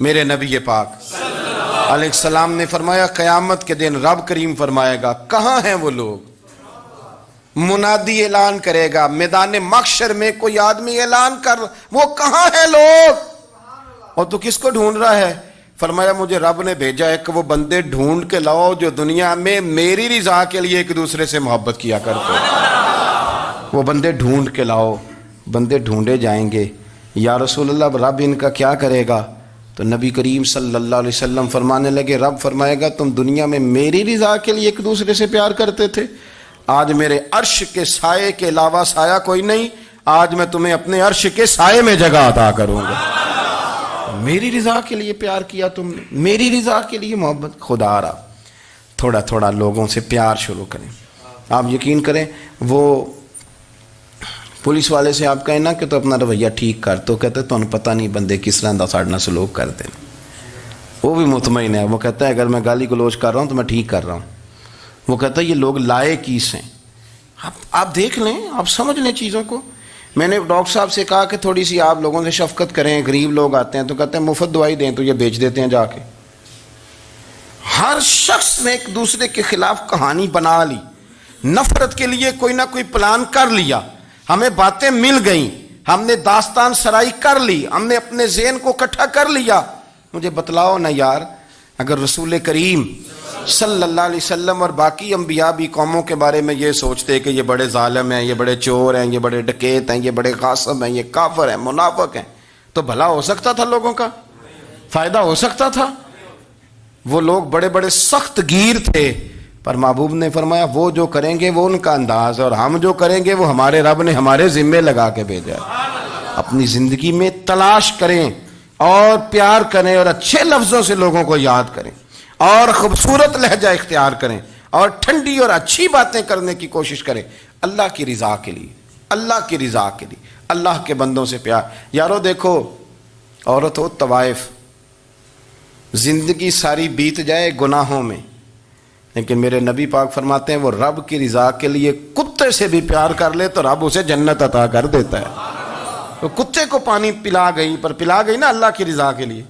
میرے نبی پاک علیہ السلام نے فرمایا قیامت کے دن رب کریم فرمائے گا کہاں ہیں وہ لوگ؟ منادی اعلان کرے گا میدان محشر میں، کوئی آدمی اعلان کر وہ کہاں ہیں لوگ؟ اور تو کس کو ڈھونڈ رہا ہے؟ فرمایا مجھے رب نے بھیجا ہے کہ وہ بندے ڈھونڈ کے لاؤ جو دنیا میں میری رضا کے لیے ایک دوسرے سے محبت کیا کرتے ہیں۔ وہ بندے ڈھونڈ کے لاؤ۔ بندے ڈھونڈے جائیں گے۔ یا رسول اللہ رب ان کا کیا کرے گا؟ تو نبی کریم صلی اللہ علیہ وسلم فرمانے لگے رب فرمائے گا تم دنیا میں میری رضا کے لیے ایک دوسرے سے پیار کرتے تھے، آج میرے عرش کے سائے کے علاوہ سایہ کوئی نہیں، آج میں تمہیں اپنے عرش کے سائے میں جگہ عطا کروں گا۔ میری رضا کے لیے پیار کیا تم نے، میری رضا کے لیے محبت۔ خدا را تھوڑا تھوڑا لوگوں سے پیار شروع کریں۔ آپ یقین کریں وہ پولیس والے سے آپ کہیں نا کہ تو اپنا رویہ ٹھیک کر، تو کہتے ہیں تو انہیں پتہ نہیں بندے کس طرح دا ساڑھنا سلوک کرتے ہیں۔ وہ بھی مطمئن ہے، وہ کہتا ہے اگر میں گالی گلوچ کر رہا ہوں تو میں ٹھیک کر رہا ہوں۔ وہ کہتا ہے یہ لوگ لائے کیس ہیں۔ آپ دیکھ لیں، آپ سمجھ لیں چیزوں کو۔ میں نے ڈاکٹر صاحب سے کہا کہ تھوڑی سی آپ لوگوں سے شفقت کریں، غریب لوگ آتے ہیں تو کہتے ہیں مفت دوائی دیں تو یہ بیچ دیتے ہیں جا کے۔ ہر شخص نے ایک دوسرے کے خلاف کہانی بنا لی، نفرت کے لیے کوئی نہ کوئی پلان کر لیا، ہمیں باتیں مل گئیں، ہم نے داستان سرائی کر لی، ہم نے اپنے ذہن کو اکٹھا کر لیا۔ مجھے بتلاؤ نا یار، اگر رسول کریم صلی اللہ علیہ وسلم اور باقی انبیاء بھی قوموں کے بارے میں یہ سوچتے کہ یہ بڑے ظالم ہیں، یہ بڑے چور ہیں، یہ بڑے ڈکیت ہیں، یہ بڑے غاصب ہیں، یہ کافر ہیں، منافق ہیں، تو بھلا ہو سکتا تھا؟ لوگوں کا فائدہ ہو سکتا تھا؟ وہ لوگ بڑے بڑے سخت گیر تھے، پر محبوب نے فرمایا وہ جو کریں گے وہ ان کا انداز ہے، اور ہم جو کریں گے وہ ہمارے رب نے ہمارے ذمے لگا کے بھیجا ہے۔ اپنی زندگی میں تلاش کریں اور پیار کریں اور اچھے لفظوں سے لوگوں کو یاد کریں اور خوبصورت لہجہ اختیار کریں اور ٹھنڈی اور اچھی باتیں کرنے کی کوشش کریں، اللہ کی رضا کے لیے، اللہ کی رضا کے لیے، اللہ کے بندوں سے پیار۔ یارو دیکھو، عورت ہو طوائف، زندگی ساری بیت جائے گناہوں میں، لیکن میرے نبی پاک فرماتے ہیں وہ رب کی رضا کے لیے کتے سے بھی پیار کر لے تو رب اسے جنت عطا کر دیتا ہے۔ تو کتے کو پانی پلا گئی، پر پلا گئی نا اللہ کی رضا کے لیے،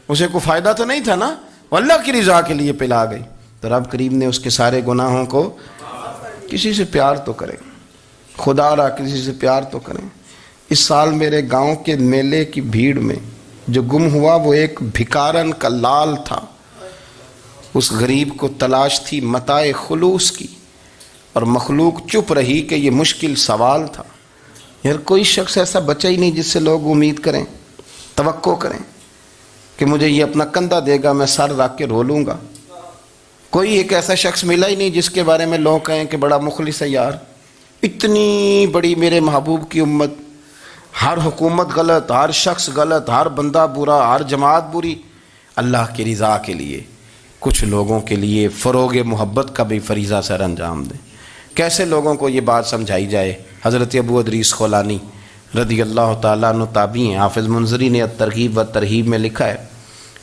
اسے کوئی فائدہ تو نہیں تھا نا، وہ اللہ کی رضا کے لیے پلا گئی، تو رب کریم نے اس کے سارے گناہوں کو۔ کسی سے پیار تو کریں، خدا را کسی سے پیار تو کریں۔ اس سال میرے گاؤں کے میلے کی بھیڑ میں جو گم ہوا وہ ایک بھکارن کا لال تھا۔ اس غریب کو تلاش تھی متاع خلوص کی، اور مخلوق چپ رہی کہ یہ مشکل سوال تھا۔ یار کوئی شخص ایسا بچا ہی نہیں جس سے لوگ امید کریں، توقع کریں کہ مجھے یہ اپنا کندھا دے گا میں سر رکھ کے رو لوں گا۔ کوئی ایک ایسا شخص ملا ہی نہیں جس کے بارے میں لوگ کہیں کہ بڑا مخلص ہے یار۔ اتنی بڑی میرے محبوب کی امت، ہر حکومت غلط، ہر شخص غلط، ہر بندہ برا، ہر جماعت بری، اللہ کی رضا کے لیے کچھ لوگوں کے لیے فروغ محبت کا بھی فریضہ سر انجام دیں۔ کیسے لوگوں کو یہ بات سمجھائی جائے؟ حضرت ابو ادریس خولانی رضی اللہ تعالیٰ عنہ تابعی ہیں۔ حافظ منذری نے الترغیب و ترہیب میں لکھا ہے،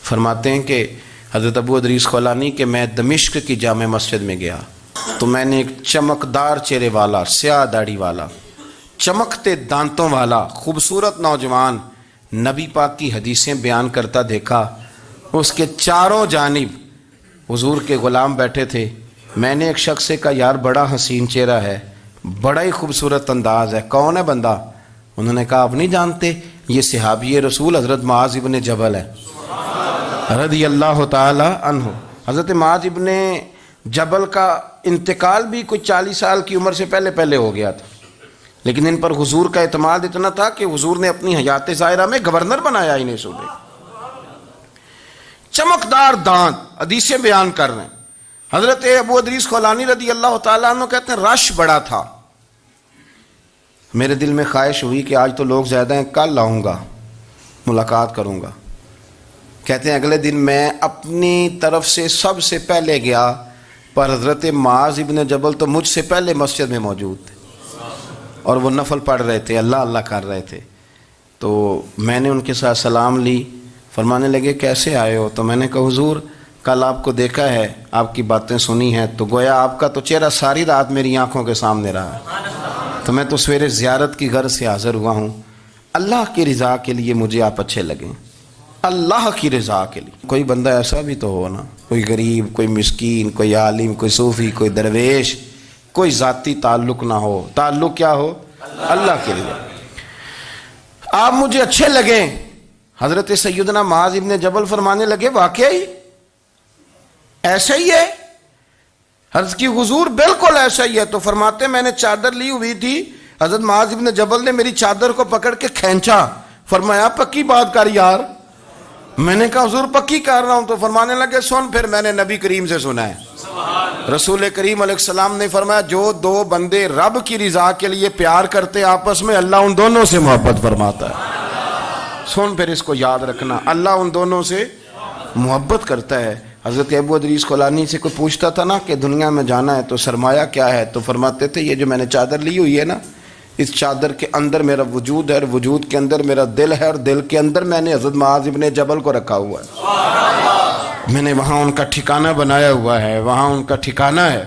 فرماتے ہیں کہ حضرت ابو ادریس خولانی کہ میں دمشق کی جامع مسجد میں گیا تو میں نے ایک چمکدار چہرے والا، سیاہ داڑھی والا، چمکتے دانتوں والا خوبصورت نوجوان نبی پاک کی حدیثیں بیان کرتا دیکھا۔ اس کے چاروں جانب حضور کے غلام بیٹھے تھے۔ میں نے ایک شخص سے کہا یار بڑا حسین چہرہ ہے، بڑا ہی خوبصورت انداز ہے، کون ہے بندہ؟ انہوں نے کہا آپ نہیں جانتے، یہ صحابی رسول حضرت معاذ ابن جبل ہے رضی اللہ تعالی عنہ۔ حضرت معاذ ابن جبل کا انتقال بھی کوئی 40 سال کی عمر سے پہلے ہو گیا تھا، لیکن ان پر حضور کا اعتماد اتنا تھا کہ حضور نے اپنی حیات ظاہرہ میں گورنر بنایا انہیں صوبے۔ چمکدار دانت، حدیثیں بیان کر رہے ہیں۔ حضرت ابو ادریس خولانی رضی اللہ تعالیٰ عنہ کہتے ہیں رش بڑا تھا، میرے دل میں خواہش ہوئی کہ آج تو لوگ زیادہ ہیں، کل آؤں گا ملاقات کروں گا۔ کہتے ہیں اگلے دن میں اپنی طرف سے سب سے پہلے گیا، پر حضرت معاذ ابن جبل تو مجھ سے پہلے مسجد میں موجود تھے اور وہ نفل پڑھ رہے تھے، اللہ اللہ کر رہے تھے۔ تو میں نے ان کے ساتھ سلام لی، فرمانے لگے کیسے آئے ہو؟ تو میں نے کہا حضور کل آپ کو دیکھا ہے، آپ کی باتیں سنی ہیں، تو گویا آپ کا تو چہرہ ساری رات میری آنکھوں کے سامنے رہا، تو میں تو سویرے زیارت کی غرض سے حاضر ہوا ہوں، اللہ کی رضا کے لیے مجھے آپ اچھے لگیں۔ اللہ کی رضا کے لیے. کوئی بندہ ایسا بھی تو ہو نا, کوئی غریب, کوئی مسکین, کوئی عالم, کوئی صوفی, کوئی درویش, کوئی ذاتی تعلق نہ ہو, تعلق کیا ہو؟ اللہ کے لیے. آپ مجھے اچھے لگیں. حضرت سیدنا معاذ ابن جبل فرمانے لگے واقعی ایسا ہی ہے حضرت کی حضور, بالکل ایسا ہی ہے. تو فرماتے میں نے چادر لی ہوئی تھی, حضرت معاذ ابن جبل نے میری چادر کو پکڑ کے کھینچا, فرمایا پکی بات کر یار. میں نے کہا حضور پکی کر رہا ہوں. تو فرمانے لگے سن, پھر میں نے نبی کریم سے سنا ہے, رسول کریم علیہ السلام نے فرمایا جو دو بندے رب کی رضا کے لیے پیار کرتے آپس میں, اللہ ان دونوں سے محبت فرماتا ہے. سن پھر اس کو یاد رکھنا, اللہ ان دونوں سے محبت کرتا ہے. حضرت ابو ادریس خولانی سے کوئی پوچھتا تھا نا کہ دنیا میں جانا ہے تو سرمایہ کیا ہے, تو فرماتے تھے یہ جو میں نے چادر لی ہوئی ہے نا, اس چادر کے اندر میرا وجود ہے, اور وجود کے اندر میرا دل ہے, اور دل کے اندر میں نے حضرت معاذ ابن جبل کو رکھا ہوا ہے. میں نے وہاں ان کا ٹھکانہ بنایا ہوا ہے, وہاں ان کا ٹھکانہ ہے.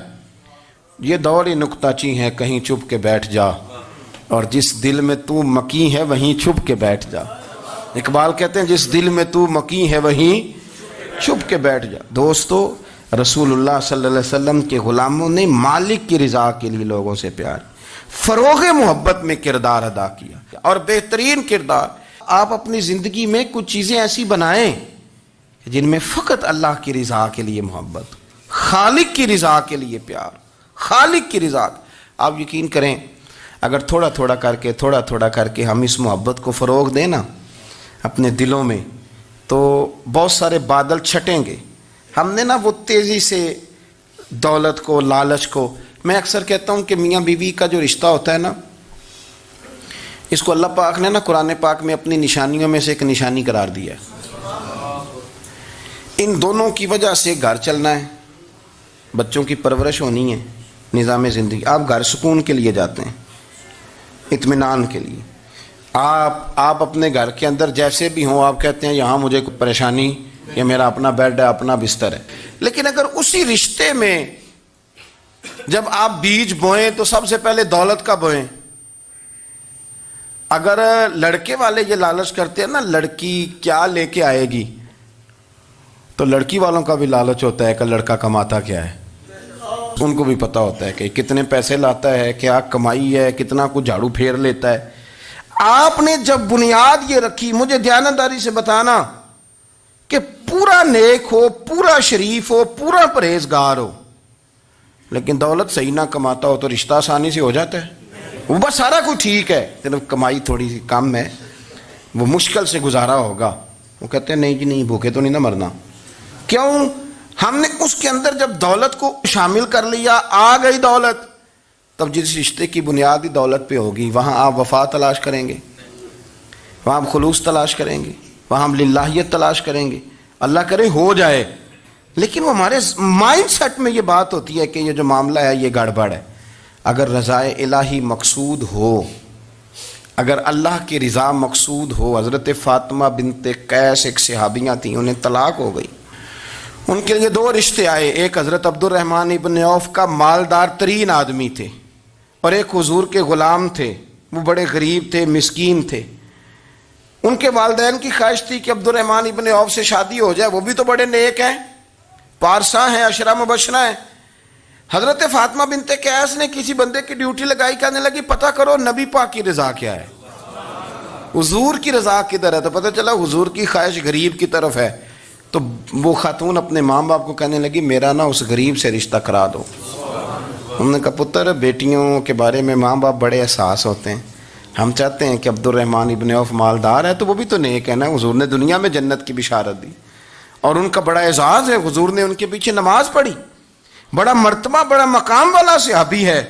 یہ دور ہی نکتہ چی ہے, کہیں چھپ کے بیٹھ جا, اور جس دل میں تو مکی ہے وہیں چھپ کے بیٹھ جا. اقبال کہتے ہیں جس دل میں تو مکی ہے وہیں چھپ کے بیٹھ جا. دوستو, رسول اللہ صلی اللہ علیہ وسلم کے غلاموں نے مالک کی رضا کے لیے لوگوں سے پیار, فروغ محبت میں کردار ادا کیا, اور بہترین کردار. آپ اپنی زندگی میں کچھ چیزیں ایسی بنائیں جن میں فقط اللہ کی رضا کے لیے محبت, خالق کی رضا کے لیے پیار, خالق کی رضا. آپ یقین کریں اگر تھوڑا تھوڑا کر کے ہم اس محبت کو فروغ دیں نا اپنے دلوں میں, تو بہت سارے بادل چھٹیں گے. ہم نے نا وہ تیزی سے دولت کو, لالچ کو, میں اکثر کہتا ہوں کہ میاں بیوی کا جو رشتہ ہوتا ہے نا, اس کو اللہ پاک نے نا قرآن پاک میں اپنی نشانیوں میں سے ایک نشانی قرار دیا ہے. ان دونوں کی وجہ سے گھر چلنا ہے, بچوں کی پرورش ہونی ہے, نظام زندگی. آپ گھر سکون کے لیے جاتے ہیں, اطمینان کے لیے. آپ اپنے گھر کے اندر جیسے بھی ہوں, آپ کہتے ہیں یہاں مجھے کوئی پریشانی, یہ میرا اپنا بیڈ ہے, اپنا بستر ہے. لیکن اگر اسی رشتے میں جب آپ بیج بوئیں تو سب سے پہلے دولت کا بوئیں. اگر لڑکے والے یہ لالچ کرتے ہیں نا لڑکی کیا لے کے آئے گی, تو لڑکی والوں کا بھی لالچ ہوتا ہے کہ لڑکا کماتا کیا ہے. ان کو بھی پتا ہوتا ہے کہ کتنے پیسے لاتا ہے, کیا کمائی ہے, کتنا کچھ جھاڑو پھیر لیتا ہے. آپ نے جب بنیاد یہ رکھی, مجھے دیانتداری سے بتانا کہ پورا نیک ہو, پورا شریف ہو, پورا پرہیزگار ہو, لیکن دولت صحیح نہ کماتا ہو تو رشتہ آسانی سے ہو جاتا ہے. وہ بس سارا کچھ ٹھیک ہے, صرف کمائی تھوڑی سی کم ہے, وہ مشکل سے گزارا ہوگا. وہ کہتے ہیں نہیں جی نہیں, بھوکے تو نہیں نہ مرنا. کیوں؟ ہم نے اس کے اندر جب دولت کو شامل کر لیا, آ گئی دولت, تب جس رشتے کی بنیادی دولت پہ ہوگی وہاں آپ وفا تلاش کریں گے, وہاں آپ خلوص تلاش کریں گے, وہاں ہم للہیت تلاش کریں گے. اللہ کرے ہو جائے, لیکن وہ ہمارے مائنڈ سیٹ میں یہ بات ہوتی ہے کہ یہ جو معاملہ ہے یہ گڑبڑ ہے. اگر رضائے الہی مقصود ہو, اگر اللہ کی رضا مقصود ہو. حضرت فاطمہ بنت قیس ایک صحابیاں تھیں, انہیں طلاق ہو گئی. ان کے لیے دو رشتے آئے, ایک حضرت عبد الرحمن ابن عوف کا مالدار ترین آدمی تھے, اور ایک حضور کے غلام تھے, وہ بڑے غریب تھے, مسکین تھے. ان کے والدین کی خواہش تھی کہ عبد الرحمن ابن عوف سے شادی ہو جائے, وہ بھی تو بڑے نیک ہیں, پارسا ہیں, عشرہ مبشرہ ہیں. حضرت فاطمہ بنت قیس نے کسی بندے کی ڈیوٹی لگائی, کہنے لگی پتہ کرو نبی پاک کی رضا کیا ہے, حضور کی رضا کدھر ہے. تو پتہ چلا حضور کی خواہش غریب کی طرف ہے. تو وہ خاتون اپنے ماں باپ کو کہنے لگی میرا نا اس غریب سے رشتہ کرا دو. ہم نے کہا پتر, بیٹیوں کے بارے میں ماں باپ بڑے احساس ہوتے ہیں, ہم چاہتے ہیں کہ عبد الرحمن ابن عوف مالدار ہے تو وہ بھی تو نیک ہے نا, حضور نے دنیا میں جنت کی بشارت دی, اور ان کا بڑا اعزاز ہے, حضور نے ان کے پیچھے نماز پڑھی, بڑا مرتبہ بڑا مقام والا صحابی ہے,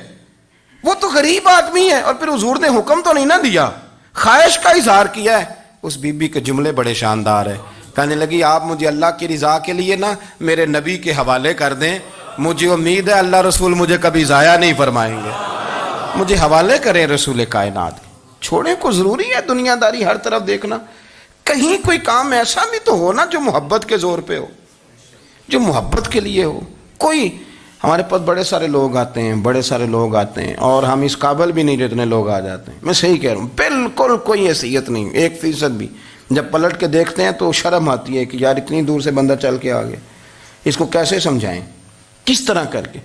وہ تو غریب آدمی ہے, اور پھر حضور نے حکم تو نہیں نہ دیا, خواہش کا اظہار کیا ہے. اس بی بی کے جملے بڑے شاندار ہیں. کہنے لگی آپ مجھے اللہ کی رضا کے لیے نا میرے نبی کے حوالے کر دیں, مجھے امید ہے اللہ رسول مجھے کبھی ضائع نہیں فرمائیں گے, مجھے حوالے کریں رسول کائنات. چھوڑیں کو ضروری ہے دنیا داری ہر طرف دیکھنا, کہیں کوئی کام ایسا بھی تو ہو نا جو محبت کے زور پہ ہو, جو محبت کے لیے ہو. کوئی ہمارے پاس بڑے سارے لوگ آتے ہیں, اور ہم اس قابل بھی نہیں جتنے لوگ آ جاتے ہیں. میں صحیح کہہ رہا ہوں, بالکل کوئی حیثیت نہیں, 1% بھی. جب پلٹ کے دیکھتے ہیں تو شرم آتی ہے کہ یار اتنی دور سے بندہ چل کے آ گیا، اس کو کیسے سمجھائیں، کس طرح کر کے۔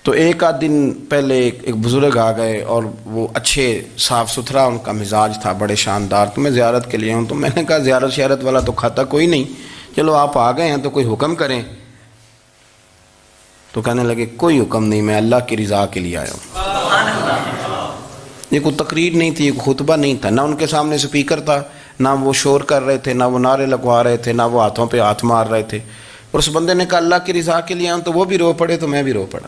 تو ایک آدھ دن پہلے ایک بزرگ آ گئے اور وہ اچھے صاف ستھرا ان کا مزاج تھا، بڑے شاندار، تو میں زیارت کے لیے ہوں، تو میں نے کہا زیارت شیارت والا تو کھاتا کوئی نہیں، چلو آپ آ گئے ہیں تو کوئی حکم کریں۔ تو کہنے لگے کوئی حکم نہیں، میں اللہ کی رضا کے لیے آیا ہوں۔ یہ کوئی تقریر نہیں تھی، کوئی خطبہ نہیں تھا، نہ ان کے سامنے سپیکر تھا، نہ وہ شور کر رہے تھے، نہ وہ نعرے لگوا رہے تھے، نہ وہ ہاتھوں پہ ہاتھ مار رہے تھے۔ اور اس بندے نے کہا اللہ کی رضا کے لیے آیا ہوں، تو وہ بھی رو پڑے تو میں بھی رو پڑا،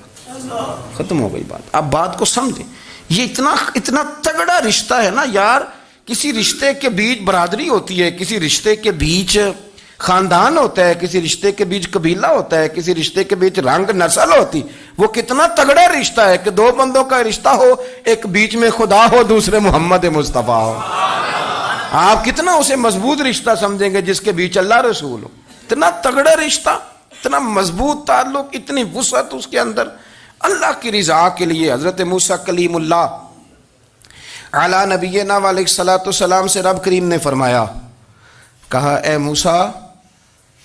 ختم ہو گئی بات۔ اب بات کو سمجھیں، یہ اتنا تگڑا رشتہ ہے نا یار۔ کسی رشتے کے بیچ برادری ہوتی ہے، کسی رشتے کے بیچ خاندان ہوتا ہے، کسی رشتے کے بیچ قبیلہ ہوتا ہے، کسی رشتے کے بیچ رنگ نسل ہوتی، وہ کتنا تگڑا رشتہ ہے کہ دو بندوں کا رشتہ ہو، ایک بیچ میں خدا ہو، دوسرے محمد مصطفیٰ ہو۔ آپ کتنا اسے مضبوط رشتہ سمجھیں گے جس کے بیچ اللہ رسول ہو۔ اتنا تگڑا رشتہ، اتنا مضبوط تعلق، اتنی وسعت اس کے اندر۔ اللہ کی رضا کے لیے حضرت موسیٰ کلیم اللہ علی نبینا علیہ الصلوۃ والسلام سے رب کریم نے فرمایا، کہا اے موسیٰ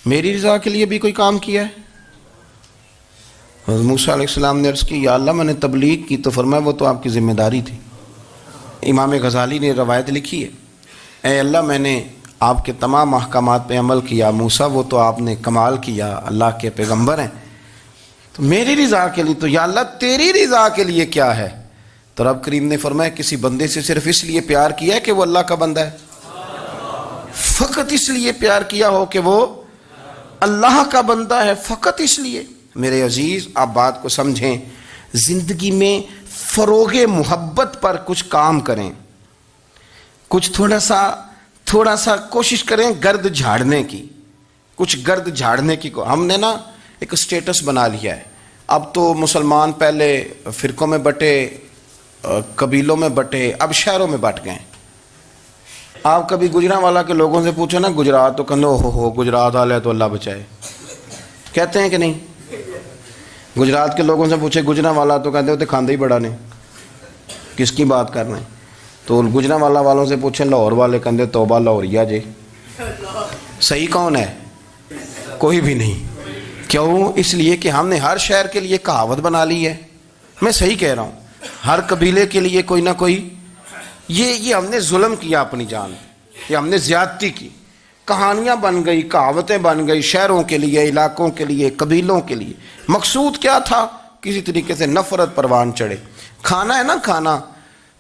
میری رضا کے لیے بھی کوئی کام کیا ہے؟ حضرت موسیٰ علیہ السلام نے عرض کی یا اللہ میں نے تبلیغ کی، تو فرمایا وہ تو آپ کی ذمہ داری تھی۔ امام غزالی نے روایت لکھی ہے، اے اللہ میں نے آپ کے تمام احکامات پہ عمل کیا، موسیٰ وہ تو آپ نے کمال کیا، اللہ کے پیغمبر ہیں، تو میری رضا کے لیے تو یا اللہ تیری رضا کے لیے کیا ہے؟ تو رب کریم نے فرمایا کسی بندے سے صرف اس لیے پیار کیا ہے کہ وہ اللہ کا بندہ ہے، فقط اس لیے پیار کیا ہو کہ وہ اللہ کا بندہ ہے، فقط اس لیے۔ میرے عزیز آپ بات کو سمجھیں، زندگی میں فروغ محبت پر کچھ کام کریں، کچھ تھوڑا سا کوشش کریں گرد جھاڑنے کی، کچھ گرد جھاڑنے کی۔ ہم نے نا ایک سٹیٹس بنا لیا ہے، اب تو مسلمان پہلے فرقوں میں بٹے، قبیلوں میں بٹے، اب شہروں میں بٹ گئے۔ آپ کبھی گجرانوالا کے لوگوں سے پوچھو نا گجرات، تو کہنے ہو گجرات والے تو اللہ بچائے، کہتے ہیں کہ نہیں؟ گجرات کے لوگوں سے پوچھے گجرانوالا تو کہتے ہوتے کھاندے ہی بڑا نے، کس کی بات کر رہے ہیں؟ تو گجرانوالا والوں سے پوچھیں لاہور والے کہتے توبہ لاہوریا جی۔ صحیح کون ہے؟ کوئی بھی نہیں۔ کیوں؟ اس لیے کہ ہم نے ہر شہر کے لیے کہاوت بنا لی ہے۔ میں صحیح کہہ رہا ہوں، ہر قبیلے کے لیے کوئی نہ کوئی، یہ ہم نے ظلم کیا اپنی جان، یہ ہم نے زیادتی کی، کہانیاں بن گئی، کہاوتیں بن گئی، شہروں کے لیے، علاقوں کے لیے، قبیلوں کے لیے۔ مقصود کیا تھا؟ کسی طریقے سے نفرت پروان چڑھے۔ کھانا ہے نا، کھانا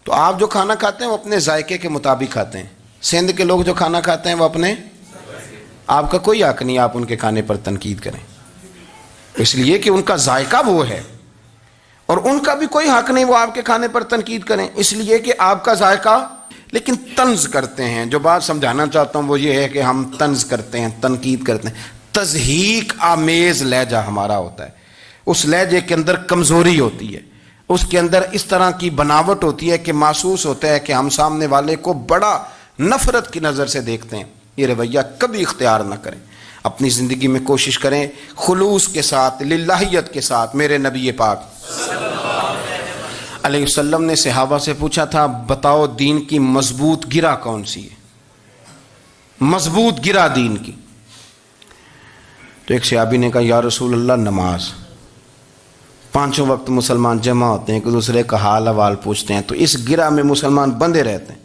تو آپ جو کھانا کھاتے ہیں وہ اپنے ذائقے کے مطابق کھاتے ہیں۔ سندھ کے لوگ جو کھانا کھاتے ہیں وہ اپنے، آپ کا کوئی حق نہیں آپ ان کے کھانے پر تنقید کریں، اس لیے کہ ان کا ذائقہ وہ ہے، اور ان کا بھی کوئی حق نہیں وہ آپ کے کھانے پر تنقید کریں، اس لیے کہ آپ کا ذائقہ۔ لیکن طنز کرتے ہیں، جو بات سمجھانا چاہتا ہوں وہ یہ ہے کہ ہم طنز کرتے ہیں، تنقید کرتے ہیں، تضحیک آمیز لہجہ ہمارا ہوتا ہے، اس لہجے کے اندر کمزوری ہوتی ہے، اس کے اندر اس طرح کی بناوٹ ہوتی ہے کہ محسوس ہوتا ہے کہ ہم سامنے والے کو بڑا نفرت کی نظر سے دیکھتے ہیں۔ یہ رویہ کبھی اختیار نہ کریں، اپنی زندگی میں کوشش کریں خلوص کے ساتھ، للہیت کے ساتھ۔ میرے نبی پاک علیہ وسلم نے صحابہ سے پوچھا تھا بتاؤ دین کی مضبوط گرہ کون سی ہے، مضبوط گرہ دین کی؟ تو ایک صحابی نے کہا یا رسول اللہ نماز، پانچوں وقت مسلمان جمع ہوتے ہیں، ایک دوسرے کا حال احوال پوچھتے ہیں، تو اس گرہ میں مسلمان بندے رہتے ہیں۔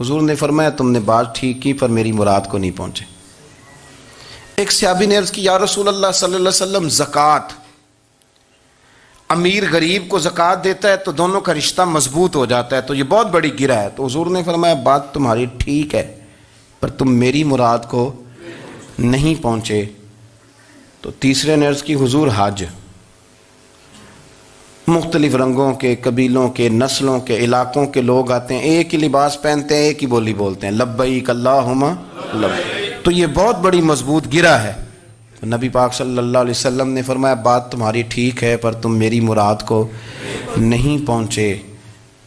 حضور نے فرمایا تم نے بات ٹھیک کی پر میری مراد کو نہیں پہنچے۔ ایک صحابی نے عرض کی یا رسول اللہ صلی اللہ علیہ وسلم زکوٰۃ، امیر غریب کو زکوٰۃ دیتا ہے تو دونوں کا رشتہ مضبوط ہو جاتا ہے، تو یہ بہت بڑی گرہ ہے۔ تو حضور نے فرمایا بات تمہاری ٹھیک ہے پر تم میری مراد کو نہیں پہنچے۔ تو تیسرے نے عرض کی حضور حج، مختلف رنگوں کے، قبیلوں کے، نسلوں کے، علاقوں کے لوگ آتے ہیں، ایک ہی لباس پہنتے ہیں، ایک ہی بولی بولتے ہیں، لبیک اللہم لبیک، تو یہ بہت بڑی مضبوط گرہ ہے۔ نبی پاک صلی اللہ علیہ وسلم نے فرمایا بات تمہاری ٹھیک ہے پر تم میری مراد کو نہیں پہنچے۔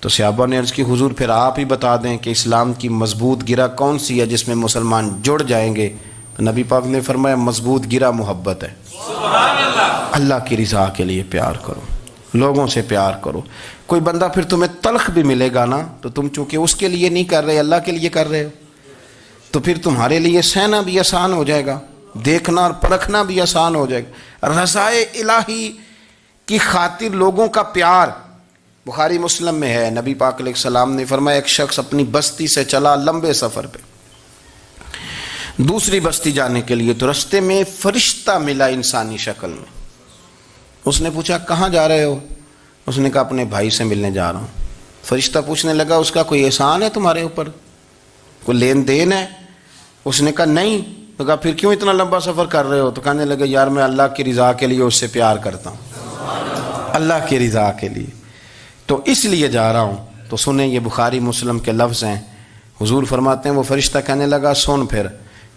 تو صحابہ نے عرض کی حضور پھر آپ ہی بتا دیں کہ اسلام کی مضبوط گرہ کون سی ہے جس میں مسلمان جڑ جائیں گے؟ تو نبی پاک نے فرمایا مضبوط گرہ محبت ہے، اللہ کی رضا کے لیے پیار کرو، لوگوں سے پیار کرو۔ کوئی بندہ پھر تمہیں تلخ بھی ملے گا نا تو تم چونکہ اس کے لیے نہیں کر رہے، اللہ کے لیے کر رہے ہو، تو پھر تمہارے لیے سہنا بھی آسان ہو جائے گا، دیکھنا اور پرکھنا بھی آسان ہو جائے گا۔ رضائے الہی کی خاطر لوگوں کا پیار، بخاری مسلم میں ہے، نبی پاک علیہ السلام نے فرمایا ایک شخص اپنی بستی سے چلا لمبے سفر پہ دوسری بستی جانے کے لیے، تو رستے میں فرشتہ ملا انسانی شکل میں۔ اس نے پوچھا کہاں جا رہے ہو؟ اس نے کہا اپنے بھائی سے ملنے جا رہا ہوں۔ فرشتہ پوچھنے لگا اس کا کوئی احسان ہے تمہارے اوپر، کوئی لین دین ہے؟ اس نے کہا نہیں۔ تو کہا پھر کیوں اتنا لمبا سفر کر رہے ہو؟ تو کہنے لگے یار میں اللہ کی رضا کے لیے اس سے پیار کرتا ہوں، اللہ کی رضا کے لیے، تو اس لیے جا رہا ہوں۔ تو سنیں یہ بخاری مسلم کے لفظ ہیں، حضور فرماتے ہیں وہ فرشتہ کہنے لگا سن پھر،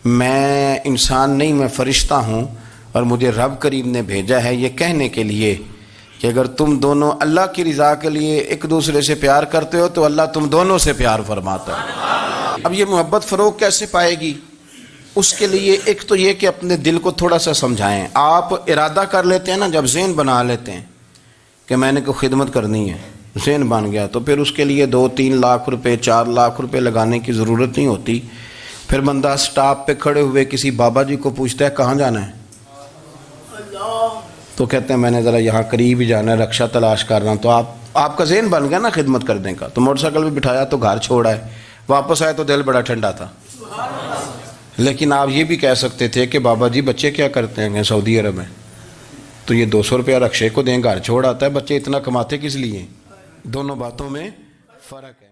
میں انسان نہیں میں فرشتہ ہوں، اور مجھے رب کریم نے بھیجا ہے یہ کہنے کے لیے کہ اگر تم دونوں اللہ کی رضا کے لیے ایک دوسرے سے پیار کرتے ہو تو اللہ تم دونوں سے پیار فرماتا ہے۔ اب یہ محبت فروغ کیسے پائے گی؟ اس کے لیے ایک تو یہ کہ اپنے دل کو تھوڑا سا سمجھائیں۔ آپ ارادہ کر لیتے ہیں نا، جب ذہن بنا لیتے ہیں کہ میں نے کوئی خدمت کرنی ہے، ذہن بن گیا، تو پھر اس کے لیے 2-3 لاکھ روپے 4 لاکھ روپے لگانے کی ضرورت نہیں ہوتی۔ پھر بندہ سٹاپ پہ کھڑے ہوئے کسی بابا جی کو پوچھتا ہے کہاں جانا ہے، تو کہتے ہیں میں نے ذرا یہاں قریب ہی جانا ہے، رکشہ تلاش کر رہا ہوں۔ تو آپ کا ذہن بن گیا نا خدمت کرنے کا، تو موٹر سائیکل بھی بٹھایا تو گھر چھوڑا ہے، واپس آئے تو دل بڑا ٹھنڈا تھا۔ لیکن آپ یہ بھی کہہ سکتے تھے کہ بابا جی بچے کیا کرتے ہیں سعودی عرب میں، تو یہ 200 روپیہ رکشے کو دیں، گھر چھوڑ آتا ہے، بچے اتنا کماتے کس لیے؟ دونوں باتوں میں فرق ہے۔